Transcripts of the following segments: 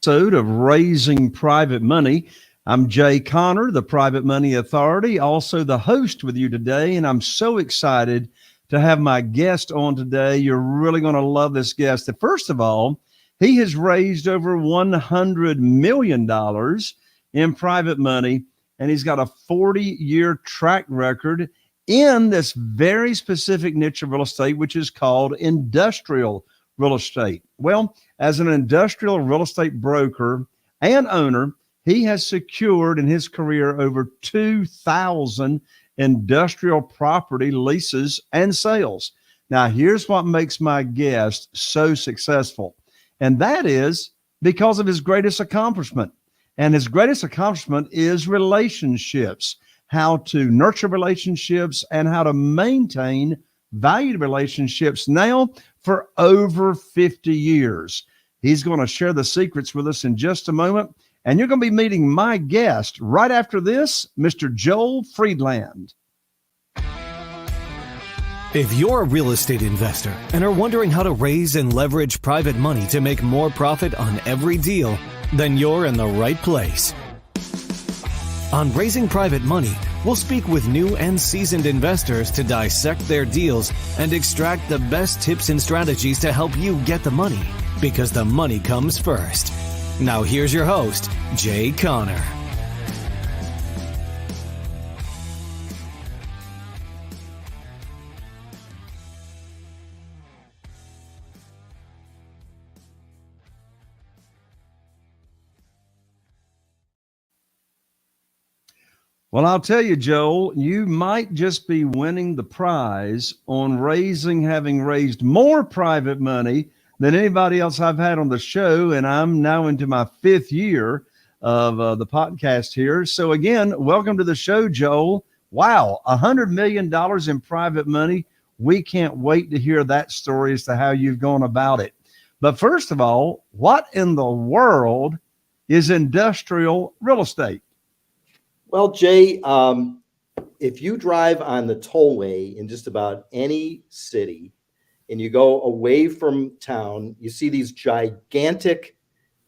Episode of Raising Private Money. I'm Jay Connor, the Private Money Authority, also the host with you today, and I'm so excited to have my guest on today. You're really going to love this guest. First of all, he has raised over $100 million in private money, and he's got a 40-year track record in this very specific niche of real estate, which is called industrial real estate. Well, as an industrial real estate broker and owner, he has secured in his career over 2,000 industrial property leases and sales. Now, here's what makes my guest so successful, and that is because of his greatest accomplishment. And his greatest accomplishment is relationships, how to nurture relationships and how to maintain valued relationships now for over 50 years. He's going to share the secrets with us in just a moment. And you're going to be meeting my guest right after this, Mr. Joel Friedland. If you're a real estate investor and are wondering how to raise and leverage private money to make more profit on every deal, then you're in the right place. On Raising Private Money, we'll speak with new and seasoned investors to dissect their deals and extract the best tips and strategies to help you get the money, because the money comes first. Now here's your host, Jay Connor. Well, I'll tell you, Joel, you might just be winning the prize on having raised more private money than anybody else I've had on the show. And I'm now into my 5th year of the podcast here. So again, welcome to the show, Joel. Wow, $100 million in private money. We can't wait to hear that story as to how you've gone about it. But first of all, what in the world is industrial real estate? Well, Jay, if you drive on the tollway in just about any city and you go away from town, you see these gigantic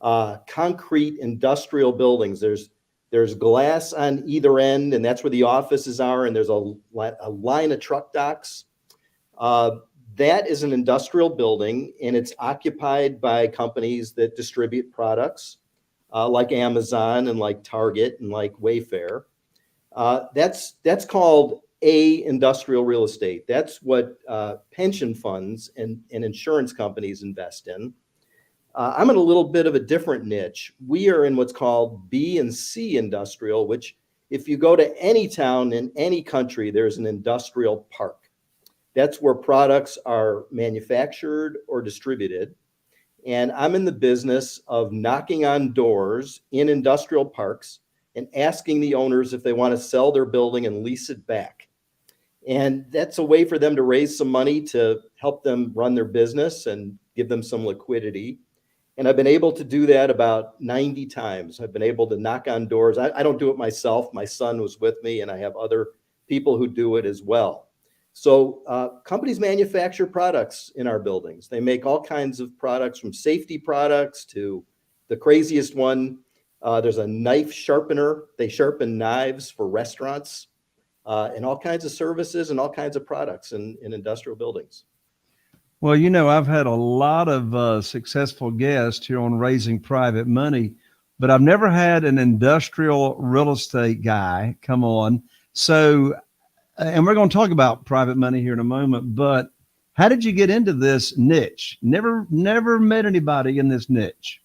concrete industrial buildings. There's glass on either end, and that's where the offices are, and there's a line of truck docks. That is an industrial building, and it's occupied by companies that distribute products. Like Amazon and like Target and like Wayfair. That's called industrial real estate. That's what pension funds and insurance companies invest in. I'm in a little bit of a different niche. We are in what's called B and C industrial, which if you go to any town in any country, there's an industrial park. That's where products are manufactured or distributed. And I'm in the business of knocking on doors in industrial parks and asking the owners if they want to sell their building and lease it back. And that's a way for them to raise some money to help them run their business and give them some liquidity. And I've been able to do that about 90 times. I've been able to knock on doors. I don't do it myself. My son was with me, and I have other people who do it as well. So companies manufacture products in our buildings. They make all kinds of products, from safety products to the craziest one. There's a knife sharpener. They sharpen knives for restaurants and all kinds of services and all kinds of products in industrial buildings. Well, I've had a lot of successful guests here on Raising Private Money, but I've never had an industrial real estate guy come on. So, and we're going to talk about private money here in a moment, but how did you get into this niche? Never met anybody in this niche.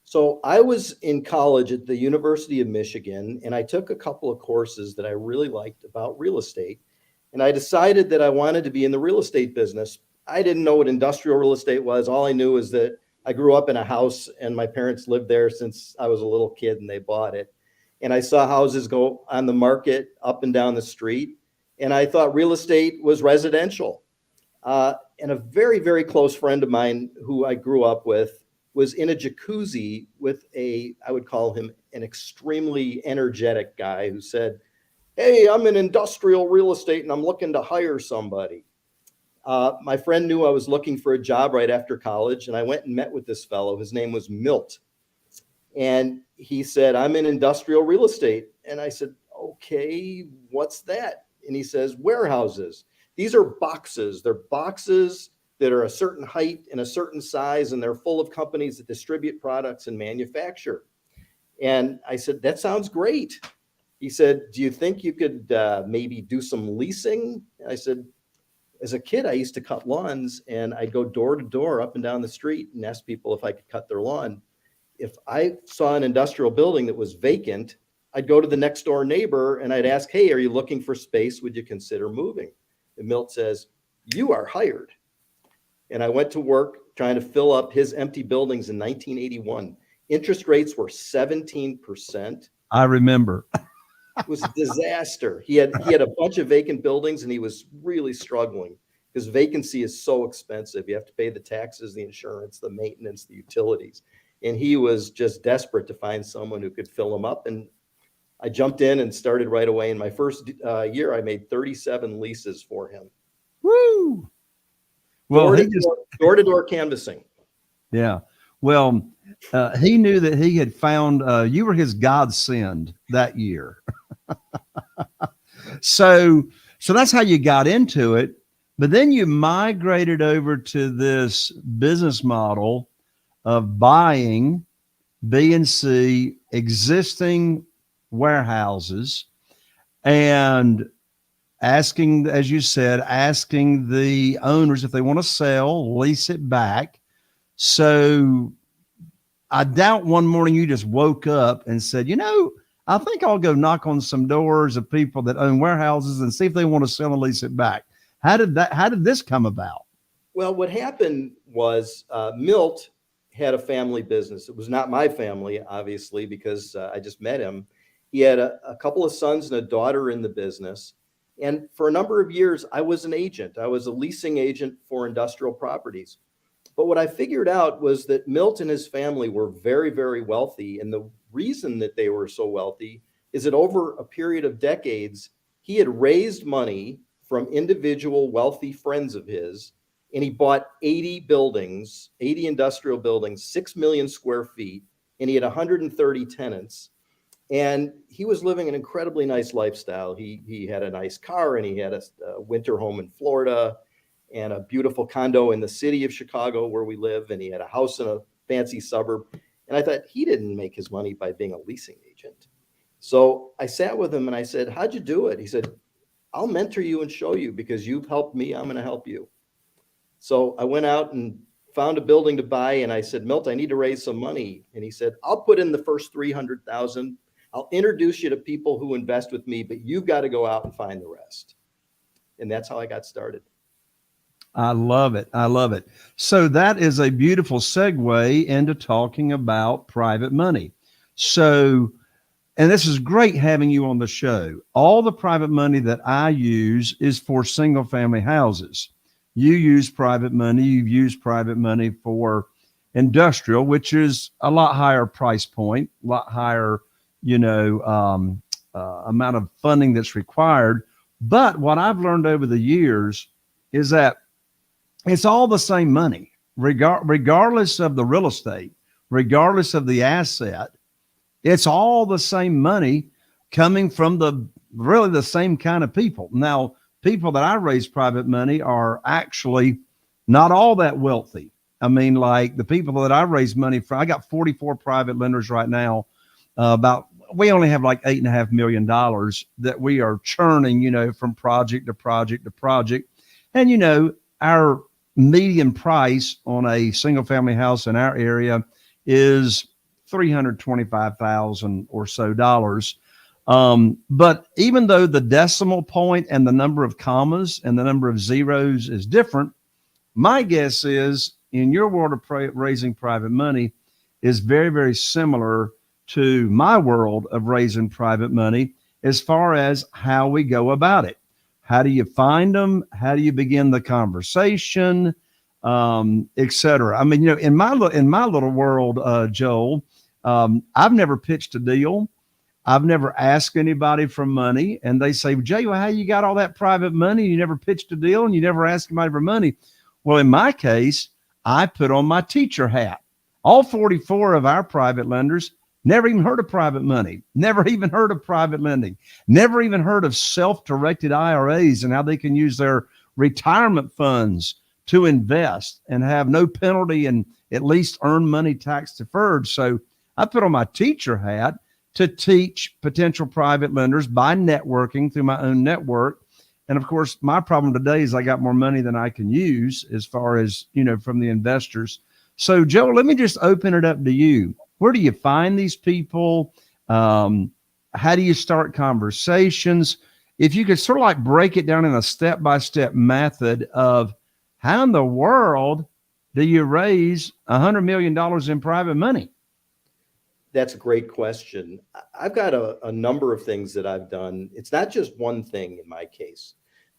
So I was in college at the University of Michigan, and I took a couple of courses that I really liked about real estate. And I decided that I wanted to be in the real estate business. I didn't know what industrial real estate was. All I knew is that I grew up in a house and my parents lived there since I was a little kid and they bought it. And I saw houses go on the market up and down the street. And I thought real estate was residential. And a very, very close friend of mine who I grew up with was in a jacuzzi with I would call him an extremely energetic guy who said, "Hey, I'm in industrial real estate and I'm looking to hire somebody." My friend knew I was looking for a job right after college, and I went and met with this fellow. His name was Milt. And he said, I'm in industrial real estate. And I said, okay, what's that? And he says, warehouses. These are boxes. They're boxes that are a certain height and a certain size, and they're full of companies that distribute products and manufacture. And I said, that sounds great. He said, do you think you could maybe do some leasing? And I said, as a kid, I used to cut lawns, and I'd go door to door up and down the street and ask people if I could cut their lawn. If I saw an industrial building that was vacant, I'd go to the next door neighbor and I'd ask, hey, are you looking for space? Would you consider moving? And Milt says, you are hired. And I went to work trying to fill up his empty buildings in 1981. Interest rates were 17%. I remember. It was a disaster. He had a bunch of vacant buildings, and he was really struggling because vacancy is so expensive. You have to pay the taxes, the insurance, the maintenance, the utilities. And he was just desperate to find someone who could fill them up. And I jumped in and started right away. In my first year, I made 37 leases for him. Woo! Well, door to door canvassing. Yeah. Well, he knew that he had found, you were his godsend that year. So that's how you got into it. But then you migrated over to this business model of buying B and C existing warehouses and asking, as you said, asking the owners if they want to sell, lease it back. So I doubt one morning you just woke up and said, I think I'll go knock on some doors of people that own warehouses and see if they want to sell and lease it back. How did this come about? Well, what happened was Milt had a family business. It was not my family, obviously, because I just met him. He had a couple of sons and a daughter in the business. And for a number of years, I was an agent. I was a leasing agent for industrial properties. But what I figured out was that Milt and his family were very, very wealthy. And the reason that they were so wealthy is that over a period of decades, he had raised money from individual wealthy friends of his, and he bought 80 buildings, 80 industrial buildings, 6 million square feet, and he had 130 tenants. And he was living an incredibly nice lifestyle. He had a nice car, and he had a winter home in Florida and a beautiful condo in the city of Chicago where we live, and he had a house in a fancy suburb. And I thought, he didn't make his money by being a leasing agent. So I sat with him and I said, how'd you do it? He said, I'll mentor you and show you, because you've helped me, I'm going to help you. So I went out and found a building to buy, and I said, Milt, I need to raise some money. And he said, I'll put in the first 300,000. I'll introduce you to people who invest with me, but you've got to go out and find the rest. And that's how I got started. I love it. I love it. So that is a beautiful segue into talking about private money. So, and this is great having you on the show. All the private money that I use is for single family houses. You use private money. You've used private money for industrial, which is a lot higher price point, a lot higher, amount of funding that's required. But what I've learned over the years is that it's all the same money, regardless of the real estate, regardless of the asset. It's all the same money coming from really the same kind of people. Now, people that I raise private money are actually not all that wealthy. I mean, like the people that I raise money from, I got 44 private lenders right now. We only have like $8.5 million that we are churning, from project to project to project. And, our median price on a single family house in our area is $325,000 or so dollars. But even though the decimal point and the number of commas and the number of zeros is different, my guess is in your world of raising private money is very, very similar to my world of raising private money as far as how we go about it. How do you find them? How do you begin the conversation, et cetera? I mean, in my little world, Joel, I've never pitched a deal. I've never asked anybody for money, and they say, Jay, well, how you got all that private money? You never pitched a deal and you never asked anybody for money. Well, in my case, I put on my teacher hat. All 44 of our private lenders never even heard of private money, never even heard of private lending, never even heard of self-directed IRAs and how they can use their retirement funds to invest and have no penalty and at least earn money tax deferred. So I put on my teacher hat to teach potential private lenders by networking through my own network. And of course, my problem today is I got more money than I can use as far as, from the investors. So Joel, let me just open it up to you. Where do you find these people? How do you start conversations? If you could sort of like break it down in a step-by-step method of how in the world do you raise $100 million in private money? That's a great question. I've got a number of things that I've done. It's not just one thing in my case,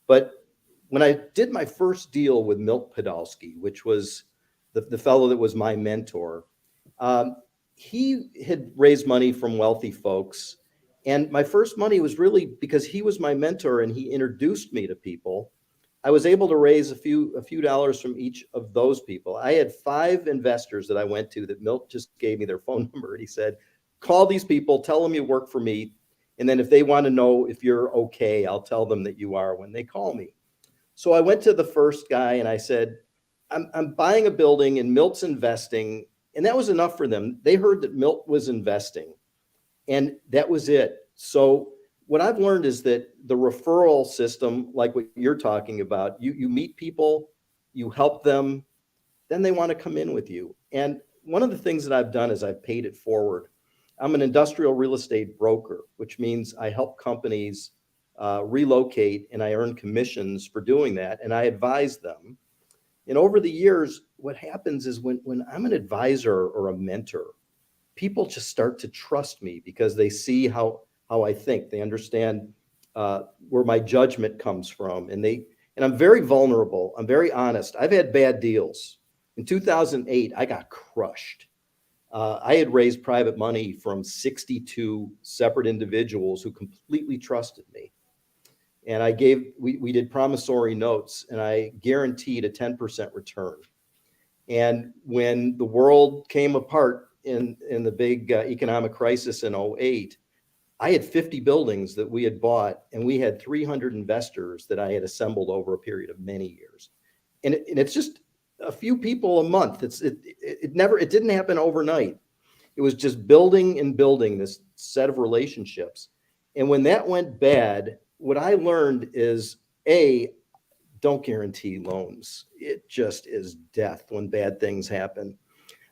but when I did my first deal with Milt Podolsky, which was the fellow that was my mentor, he had raised money from wealthy folks. And my first money was really because he was my mentor and he introduced me to people. I was able to raise a few dollars from each of those people. I had 5 investors that I went to that Milt just gave me their phone number. And he said, call these people, tell them you work for me. And then if they want to know if you're okay, I'll tell them that you are when they call me. So I went to the first guy and I said, I'm buying a building and Milt's investing. And that was enough for them. They heard that Milt was investing and that was it. So what I've learned is that the referral system, like what you're talking about, you meet people, you help them, then they want to come in with you. And one of the things that I've done is I've paid it forward. I'm an industrial real estate broker, which means I help companies relocate and I earn commissions for doing that. And I advise them. And over the years, what happens is when I'm an advisor or a mentor, people just start to trust me because they see how I think. They understand where my judgment comes from. And I'm very vulnerable. I'm very honest. I've had bad deals. In 2008, I got crushed. I had raised private money from 62 separate individuals who completely trusted me. And we did promissory notes and I guaranteed a 10% return. And when the world came apart in the big economic crisis in 2008, I had 50 buildings that we had bought and we had 300 investors that I had assembled over a period of many years. And it's just a few people a month. It didn't happen overnight. It was just building and building this set of relationships. And when that went bad, what I learned is don't guarantee loans. It just is death when bad things happen.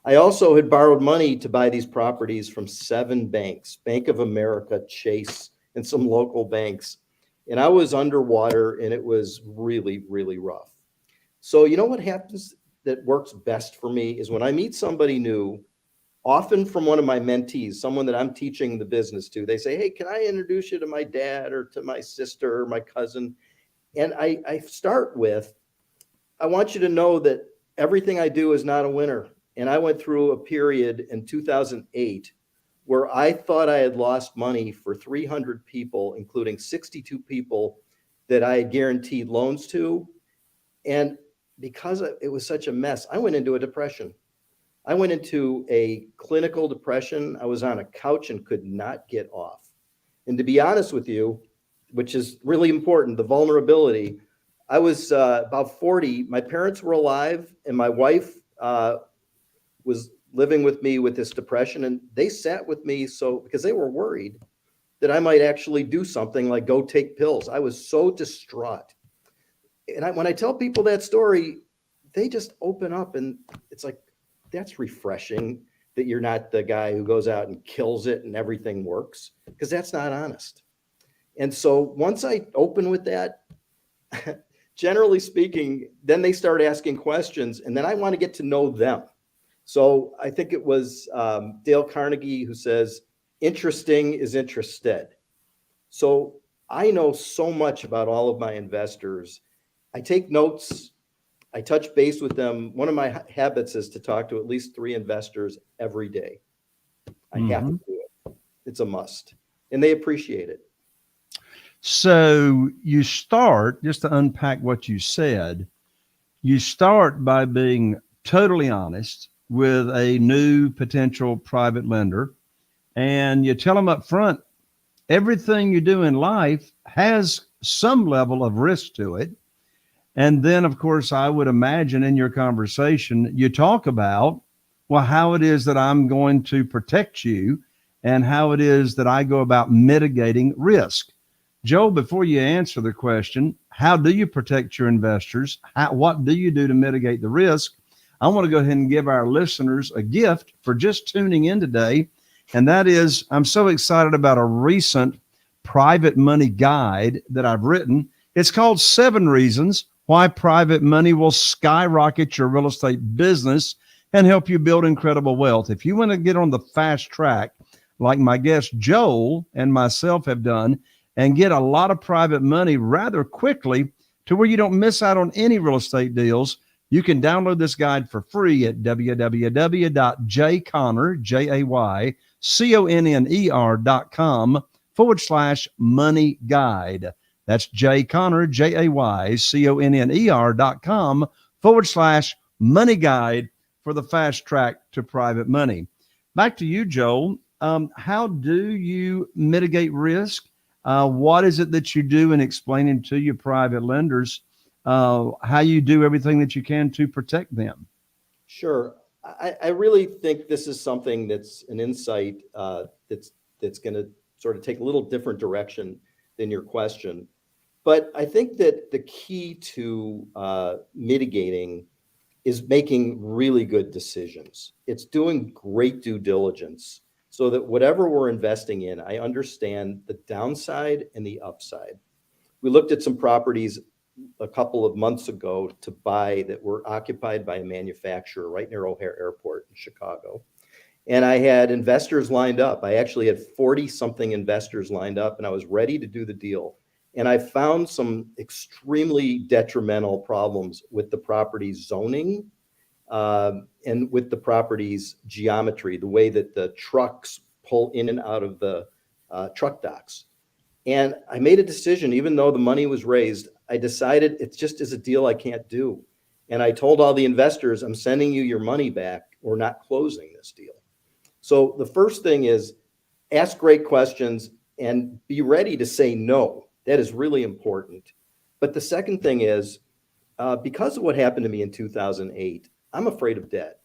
I also had borrowed money to buy these properties from 7 banks, Bank of America, Chase, and some local banks. And I was underwater and it was really, really rough. So you know what happens that works best for me is when I meet somebody new, often from one of my mentees, someone that I'm teaching the business to, they say, hey, can I introduce you to my dad or to my sister or my cousin? And I start with, I want you to know that everything I do is not a winner. And I went through a period in 2008 where I thought I had lost money for 300 people, including 62 people that I had guaranteed loans to. And because it was such a mess, I went into a depression. I went into a clinical depression. I was on a couch and could not get off. And to be honest with you, which is really important, the vulnerability, I was about 40. My parents were alive and my wife was living with me with this depression, and they sat with me because they were worried that I might actually do something like go take pills. I was so distraught. And when I tell people that story, they just open up and it's like, that's refreshing that you're not the guy who goes out and kills it and everything works, because that's not honest. And so once I open with that, generally speaking, then they start asking questions and then I want to get to know them. So I think it was Dale Carnegie who says, interesting is interested. So I know so much about all of my investors. I take notes. I touch base with them. One of my habits is to talk to at least 3 investors every day. I have to do it. It's a must. And they appreciate it. So you start, just to unpack what you said, you start by being totally honest with a new potential private lender. and you tell them up front, everything you do in life has some level of risk to it. And then, of course, I would imagine in your conversation, you talk about, well, how it is that I'm going to protect you and how it is that I go about mitigating risk. Joel, before you answer the question, how do you protect your investors? What do you do to mitigate the risk? I want to go ahead and give our listeners a gift for just tuning in today. And that is, I'm so excited about a recent private money guide that I've written. It's called 7 Reasons Why Private Money Will Skyrocket Your Real Estate Business and Help You Build Incredible Wealth. If you want to get on the fast track, like my guest Joel and myself have done, and get a lot of private money rather quickly to where you don't miss out on any real estate deals, you can download this guide for free at www.jayconner.com/money guide. That's jayconner.com/money guide for the fast track to private money. Back to you, Joel. How do you mitigate risk? What is it that you do in explaining to your private lenders how you do everything that you can to protect them? Sure. I really think this is something that's an insight that's going to sort of take a little different direction than your question. But I think that the key to mitigating is making really good decisions. It's doing great due diligence so that whatever we're investing in, I understand the downside and the upside. We looked at some properties a couple of months ago to buy that were occupied by a manufacturer right near O'Hare Airport in Chicago. And I had investors lined up. I actually had 40 something investors lined up, and I was ready to do the deal. And I found some extremely detrimental problems with the property's zoning and with the property's geometry, the way that the trucks pull in and out of the truck docks. And I made a decision, even though the money was raised, I decided it just is a deal I can't do. And I told all the investors, I'm sending you your money back. We're not closing this deal. So the first thing is ask great questions and be ready to say no. That is really important. But the second thing is, because of what happened to me in 2008, I'm afraid of debt.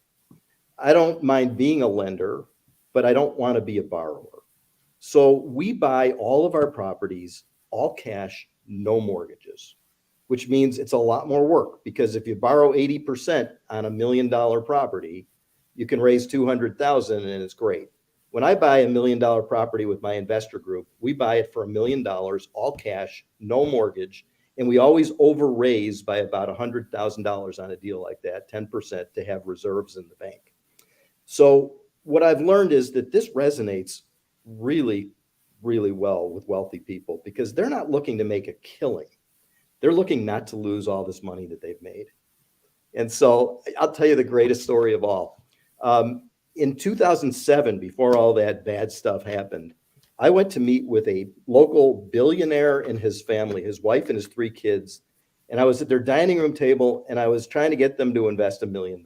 I don't mind being a lender, but I don't want to be a borrower. So we buy all of our properties, all cash, no mortgages, which means it's a lot more work, because if you borrow 80% on $1 million property, you can raise 200,000 and it's great. When I buy $1 million property with my investor group, we buy it for $1 million, all cash, no mortgage. And we always over raise by about $100,000 on a deal like that, 10%, to have reserves in the bank. So what I've learned is that this resonates really, really well with wealthy people, because they're not looking to make a killing. They're looking not to lose all this money that they've made. And so I'll tell you the greatest story of all. In 2007, before all that bad stuff happened, I went to meet with a local billionaire and his family, his wife and his 3 kids. And I was at their dining room table, and I was trying to get them to invest $1 million.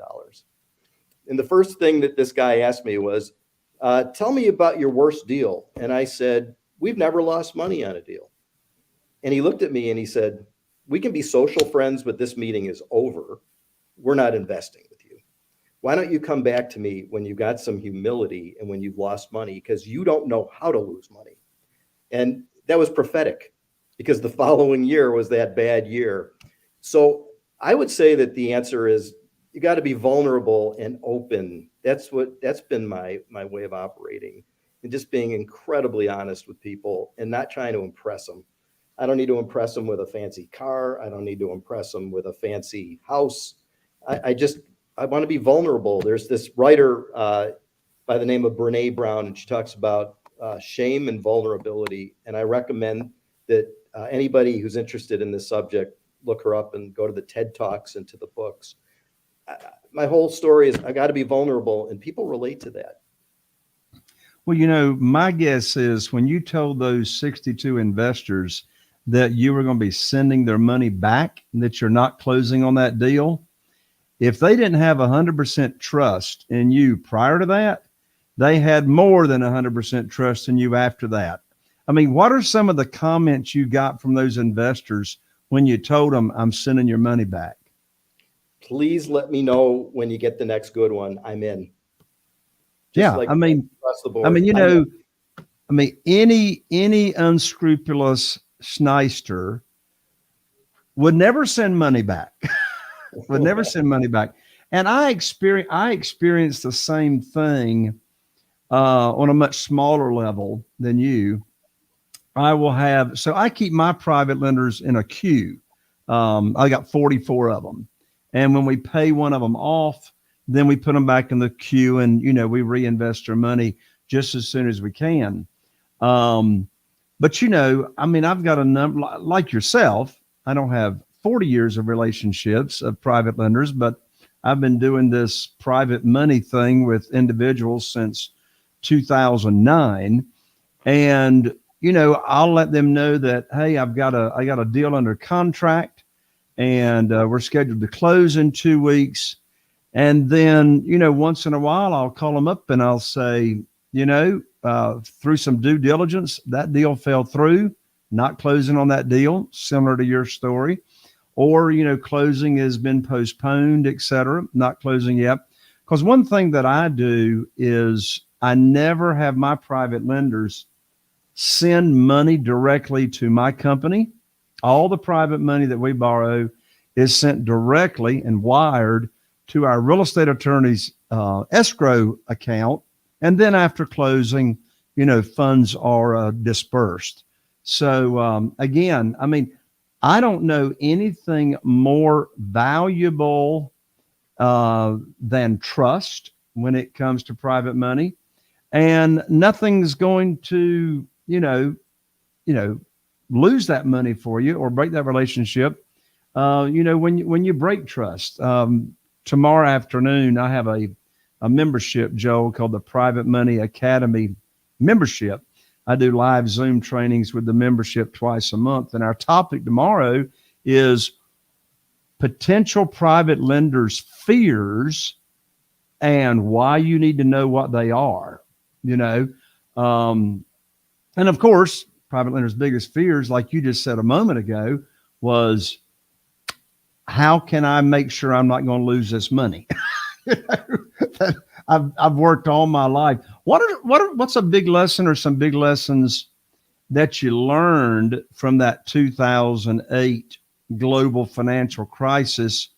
And the first thing that this guy asked me was, tell me about your worst deal. And I said, we've never lost money on a deal. And he looked at me and he said, we can be social friends, but this meeting is over. We're not investing with you. Why don't you come back to me when you got some humility and when you've lost money, because you don't know how to lose money. And that was prophetic, because the following year was that bad year. So I would say that the answer is you got to be vulnerable and open. That's been my way of operating, and just being incredibly honest with people and not trying to impress them. I don't need to impress them with a fancy car. I don't need to impress them with a fancy house. I want to be vulnerable. There's this writer by the name of Brene Brown, and she talks about shame and vulnerability. And I recommend that anybody who's interested in this subject, look her up and go to the TED Talks and to the books. My whole story is I got to be vulnerable, and people relate to that. Well, you know, my guess is when you told those 62 investors that you were going to be sending their money back, and that you're not closing on that deal, if they didn't have 100% trust in you prior to that, they had more than 100% trust in you after that. I mean, what are some of the comments you got from those investors when you told them, I'm sending your money back? Please let me know when you get the next good one. I'm in. Just Yeah, like I mean, across the board. any unscrupulous snyster would never send money back. Would never send money back. And I experienced the same thing on a much smaller level than you. So I keep my private lenders in a queue. I got 44 of them. And when we pay one of them off, then we put them back in the queue and, we reinvest our money just as soon as we can. But, I've got a number like yourself. I don't have 40 years of relationships of private lenders, but I've been doing this private money thing with individuals since 2009. And, I'll let them know that, hey, I got a deal under contract and we're scheduled to close in 2 weeks. And then, once in a while, I'll call them up and I'll say, through some due diligence, that deal fell through, not closing on that deal, similar to your story, or, closing has been postponed, et cetera, not closing yet. Because one thing that I do is I never have my private lenders send money directly to my company. All the private money that we borrow is sent directly and wired to our real estate attorney's escrow account. And then after closing, funds are dispersed. So again, I don't know anything more valuable than trust when it comes to private money. And nothing's going to, lose that money for you or break that relationship. When you break trust. Tomorrow afternoon, I have a membership, Joel, called the Private Money Academy membership. I do live Zoom trainings with the membership twice a month. And our topic tomorrow is potential private lenders' fears and why you need to know what they are, and of course, private lenders' biggest fears, like you just said a moment ago, was how can I make sure I'm not going to lose this money? I've worked all my life. What's a big lesson or some big lessons that you learned from that 2008 global financial crisis?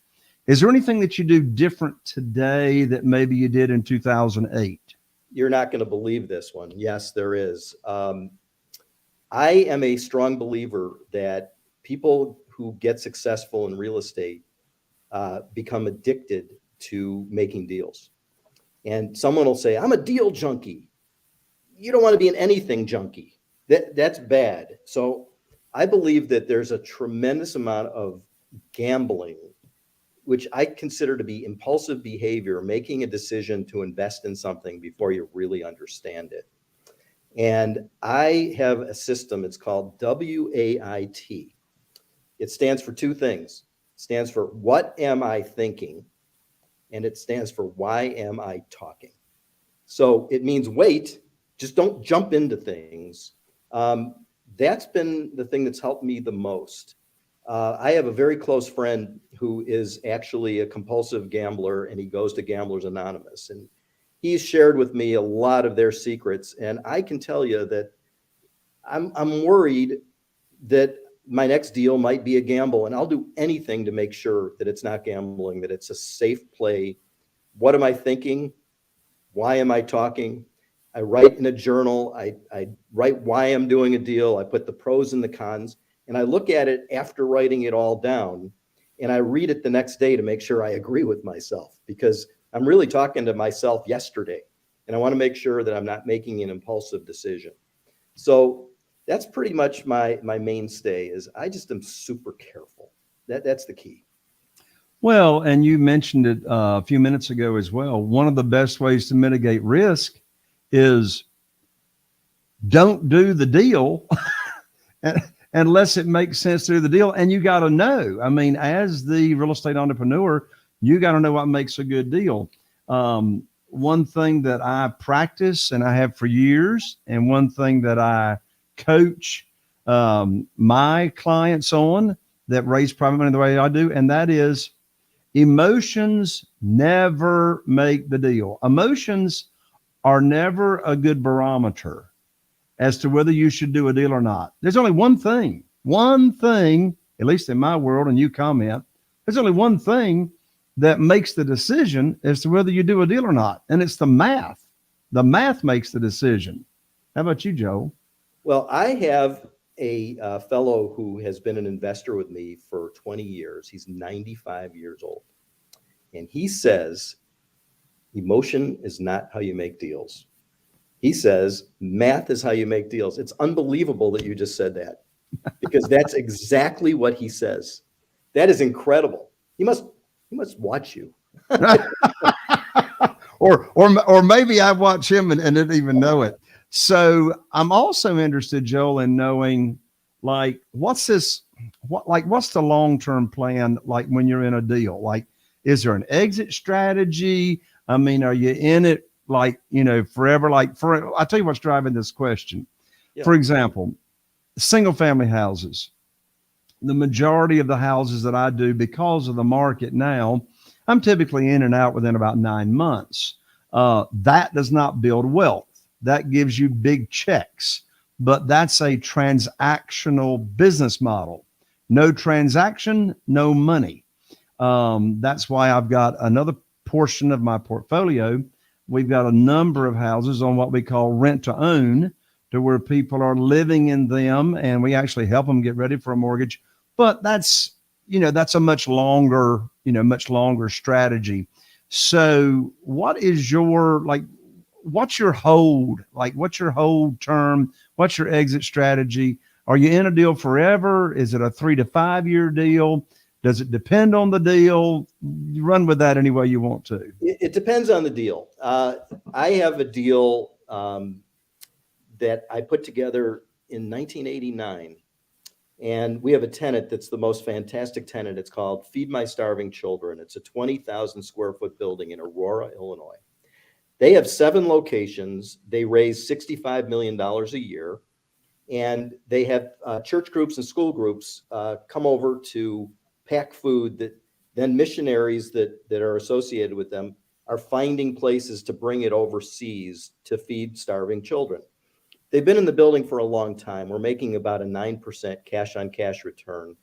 Is there anything that you do different today that maybe you did in 2008? You're not going to believe this one. Yes, there is. I am a strong believer that people who get successful in real estate become addicted to making deals. And someone will say, I'm a deal junkie. You don't want to be an anything junkie. That's bad. So I believe that there's a tremendous amount of gambling, which I consider to be impulsive behavior, making a decision to invest in something before you really understand it. And I have a system, it's called WAIT. It stands for two things. It stands for what am I thinking? And it stands for why am I talking? So it means wait, just don't jump into things. That's been the thing that's helped me the most. I have a very close friend who is actually a compulsive gambler, and he goes to Gamblers Anonymous. And he's shared with me a lot of their secrets. And I can tell you that I'm worried that my next deal might be a gamble, and I'll do anything to make sure that it's not gambling, that it's a safe play. What am I thinking? Why am I talking? I write in a journal. I write why I'm doing a deal. I put the pros and the cons, and I look at it after writing it all down, and I read it the next day to make sure I agree with myself, because I'm really talking to myself yesterday, and I want to make sure that I'm not making an impulsive decision. So that's pretty much my mainstay. Is I just am super careful. That's the key. Well, and you mentioned it a few minutes ago as well. One of the best ways to mitigate risk is don't do the deal unless it makes sense to do the deal. And you got to know, as the real estate entrepreneur, you got to know what makes a good deal. one thing that I practice and I have for years, and one thing that I coach my clients on that raise private money the way I do, and that is emotions never make the deal. Emotions are never a good barometer as to whether you should do a deal or not. There's only one thing, at least in my world, and you comment, there's only one thing that makes the decision as to whether you do a deal or not. And it's the math. The math makes the decision. How about you, Joel? Well, I have a fellow who has been an investor with me for 20 years. He's 95 years old. And he says, emotion is not how you make deals. He says, math is how you make deals. It's unbelievable that you just said that, because that's exactly what he says. That is incredible. He must watch you. or maybe I watch him and didn't even know it. So I'm also interested, Joel, in knowing, like, what's the long-term plan like when you're in a deal? Like, is there an exit strategy? I mean, are you in it like, forever? I'll tell you what's driving this question. Yeah. For example, single family houses. The majority of the houses that I do, because of the market now, I'm typically in and out within about 9 months. That does not build wealth. That gives you big checks, but that's a transactional business model. No transaction, no money. That's why I've got another portion of my portfolio. We've got a number of houses on what we call rent to own, to where people are living in them, and we actually help them get ready for a mortgage. But that's a much longer strategy. So what is what's your hold? Like, what's your hold term? What's your exit strategy? Are you in a deal forever? Is it a 3 to 5 year deal? Does it depend on the deal? You run with that any way you want to. It depends on the deal. I have a deal that I put together in 1989. And we have a tenant that's the most fantastic tenant. It's called Feed My Starving Children. It's a 20,000 square foot building in Aurora, Illinois. They have 7 locations. They raise $65 million a year. And they have church groups and school groups come over to pack food that then missionaries that are associated with them are finding places to bring it overseas to feed starving children. They've been in the building for a long time. We're making about a 9% cash on cash return.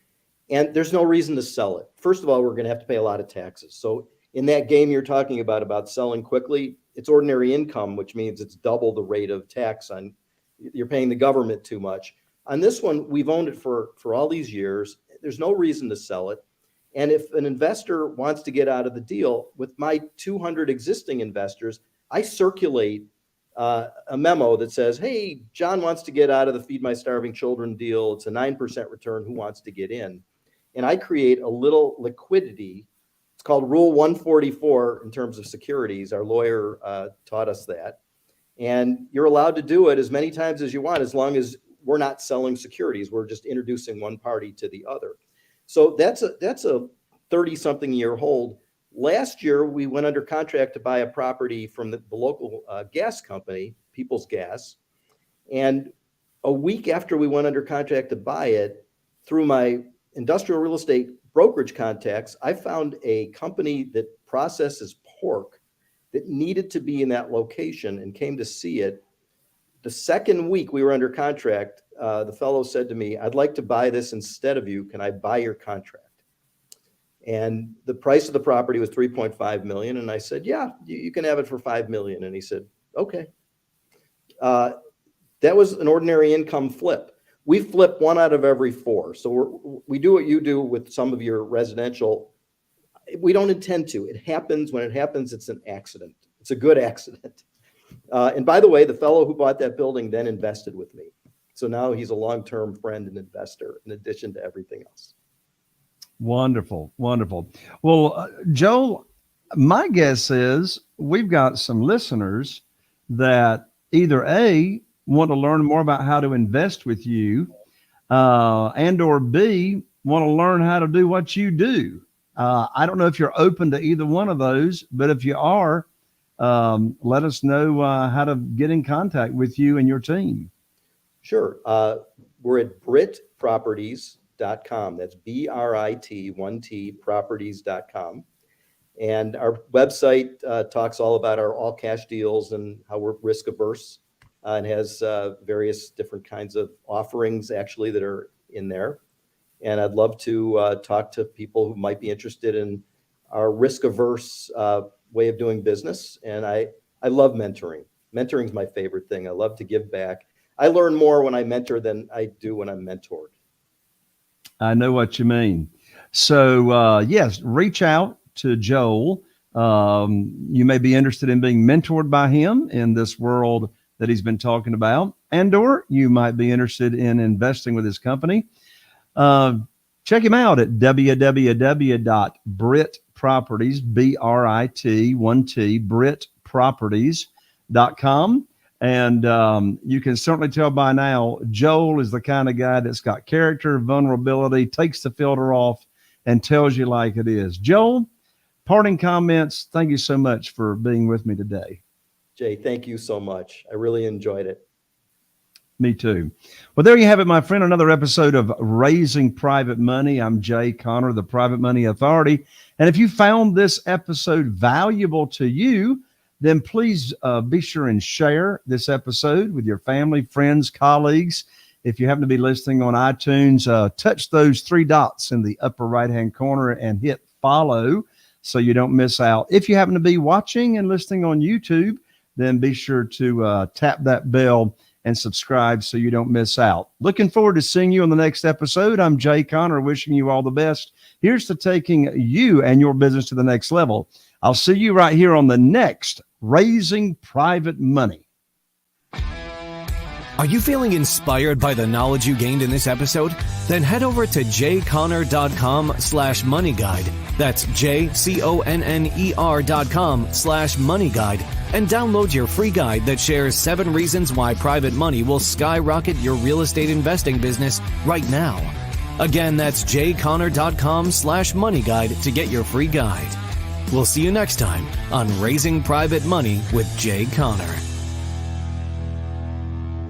And there's no reason to sell it. First of all, we're going to have to pay a lot of taxes. So in that game you're talking about selling quickly, it's ordinary income, which means it's double the rate of tax on, you're paying the government too much. On this one, we've owned it for all these years. There's no reason to sell it. And if an investor wants to get out of the deal, with my 200 existing investors, I circulate a memo that says, hey, John wants to get out of the Feed My Starving Children deal. It's a 9% return. Who wants to get in? And I create a little liquidity. It's called Rule 144 in terms of securities. Our lawyer taught us that. And you're allowed to do it as many times as you want, as long as we're not selling securities. We're just introducing one party to the other. So that's a 30-something year hold. Last year, we went under contract to buy a property from the local gas company, People's Gas. And a week after we went under contract to buy it, through my industrial real estate brokerage contacts, I found a company that processes pork that needed to be in that location and came to see it. The second week we were under contract, the fellow said to me, I'd like to buy this instead of you. Can I buy your contract? And the price of the property was $3.5 million. And I said, yeah, you can have it for $5 million. And he said, okay. That was an ordinary income flip. We flip 1 out of every 4. So we do what you do with some of your residential. We don't intend to. It happens. When it happens, it's an accident. It's a good accident. And by the way, the fellow who bought that building then invested with me. So now he's a long-term friend and investor in addition to everything else. Wonderful. Wonderful. Well, Joel, my guess is we've got some listeners that either A, want to learn more about how to invest with you, and or B, want to learn how to do what you do. I don't know if you're open to either one of those, but if you are, let us know how to get in contact with you and your team. Sure. We're at BritProperties.com. That's BRIT1T properties.com. And our website talks all about our all cash deals and how we're risk averse, and has various different kinds of offerings actually that are in there. And I'd love to talk to people who might be interested in our risk averse way of doing business. And I love mentoring. Mentoring is my favorite thing. I love to give back. I learn more when I mentor than I do when I'm mentored. I know what you mean. So yes, reach out to Joel. You may be interested in being mentored by him in this world that he's been talking about, and/or you might be interested in investing with his company. Check him out at www.britproperties, BRIT1T, britproperties.com. And you can certainly tell by now, Joel is the kind of guy that's got character, vulnerability, takes the filter off, and tells you like it is. Joel, parting comments. Thank you so much for being with me today. Jay, thank you so much. I really enjoyed it. Me too. Well, there you have it, my friend. Another episode of Raising Private Money. I'm Jay Conner, the Private Money Authority. And if you found this episode valuable to you, then please be sure and share this episode with your family, friends, colleagues. If you happen to be listening on iTunes, touch those three dots in the upper right-hand corner and hit follow so you don't miss out. If you happen to be watching and listening on YouTube, then be sure to tap that bell and subscribe so you don't miss out. Looking forward to seeing you on the next episode. I'm Jay Conner, wishing you all the best. Here's to taking you and your business to the next level. I'll see you right here on the next Raising Private Money. Are you feeling inspired by the knowledge you gained in this episode? Then head over to jconner.com/money guide. That's JCONNER.com/money guide, and download your free guide that shares 7 reasons why private money will skyrocket your real estate investing business right now. Again, that's jconner.com/money guide to get your free guide. We'll see you next time on Raising Private Money with Jay Conner.